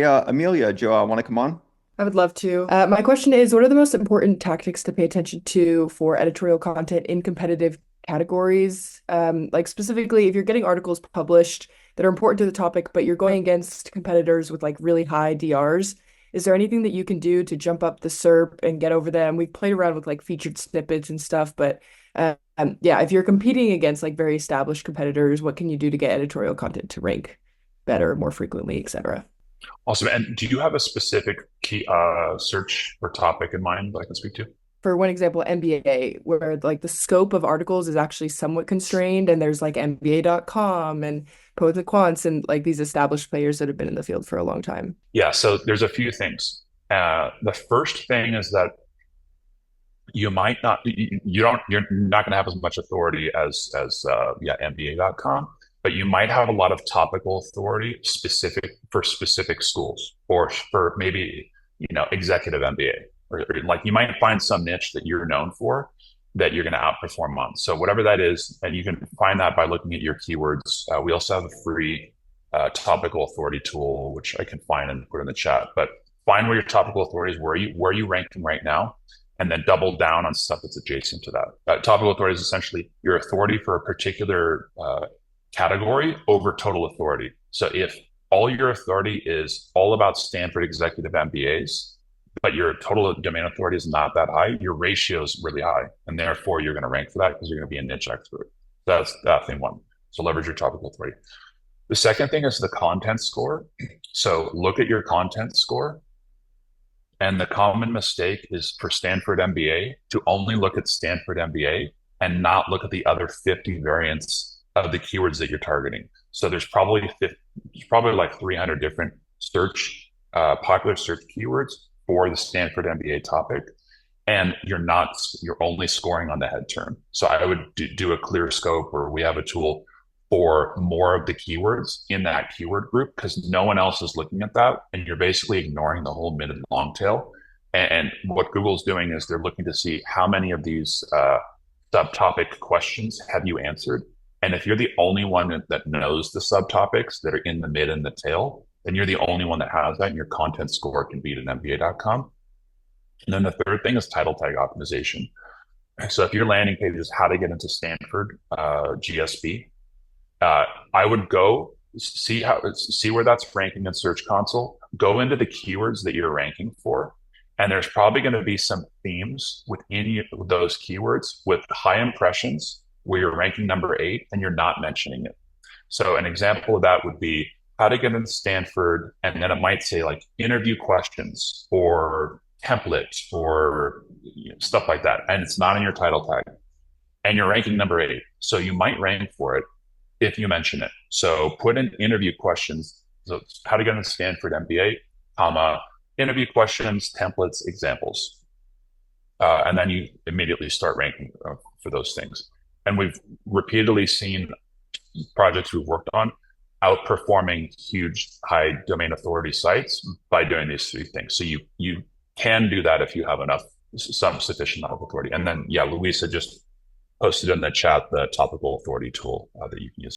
Amelia, Joe, want to come on? I would love to. My question is, what are the most important tactics to pay attention to for editorial content in competitive categories? Like specifically, if you're getting articles published that are important to the topic, but you're going against competitors with like really high DRs, is there anything that you can do to jump up the SERP and get over them? We've played around with like featured snippets and stuff, but yeah, if you're competing against like very established competitors, what can you do to get editorial content to rank better, more frequently, etc.? Awesome. And do you have a specific key search or topic in mind that I can speak to? For one example, MBA, where like the scope of articles is actually somewhat constrained, and there's like MBA.com and Poets and Quants and like these established players that have been in the field for a long time. Yeah, so there's a few things. The first thing is that you might not, you're not going to have as much authority as yeah, MBA.com, but you might have a lot of topical authority specific for specific schools or for maybe, executive MBA or like you might find some niche that you're known for that you're going to outperform on. So whatever that is, and you can find that by looking at your keywords. We also have a free topical authority tool, which I can find and put in the chat, but find where your topical authority is, where are you ranking right now? And then double down on stuff that's adjacent to that. Topical authority is essentially your authority for a particular category over total authority. So if all your authority is all about Stanford executive MBAs, but your total domain authority is not that high, your ratio is really high. And therefore, you're going to rank for that because you're going to be a niche expert. That's thing one. So leverage your topical authority. The second thing is the content score. So look at your content score. And the common mistake is for Stanford MBA to only look at Stanford MBA and not look at the other 50 variants of the keywords that you're targeting. So there's probably like 300 different popular search keywords for the Stanford MBA topic. And you're only scoring on the head term. So I would do a clear scope, or we have a tool for more of the keywords in that keyword group because no one else is looking at that. And you're basically ignoring the whole mid and long tail. And what Google's doing is they're looking to see how many of these subtopic questions have you answered. And if you're the only one that knows the subtopics that are in the mid and the tail, then you're the only one that has that, and your content score can beat an MBA.com. And then the third thing is title tag optimization. So if your landing page is how to get into Stanford GSB, I would go see where that's ranking in Search Console, go into the keywords that you're ranking for. And there's probably going to be some themes within those keywords with high impressions where you're ranking number 8 and you're not mentioning it. So an example of that would be how to get into Stanford. And then it might say like interview questions or templates or stuff like that. And it's not in your title tag and you're ranking number 8. So you might rank for it if you mention it. So put in interview questions. So how to get into Stanford MBA, interview questions, templates, examples. And then you immediately start ranking for those things. And we've repeatedly seen projects we've worked on outperforming huge high domain authority sites by doing these 3 things. So you can do that if you have some sufficient amount of authority. And then, yeah, Louisa just posted in the chat the topical authority tool that you can use.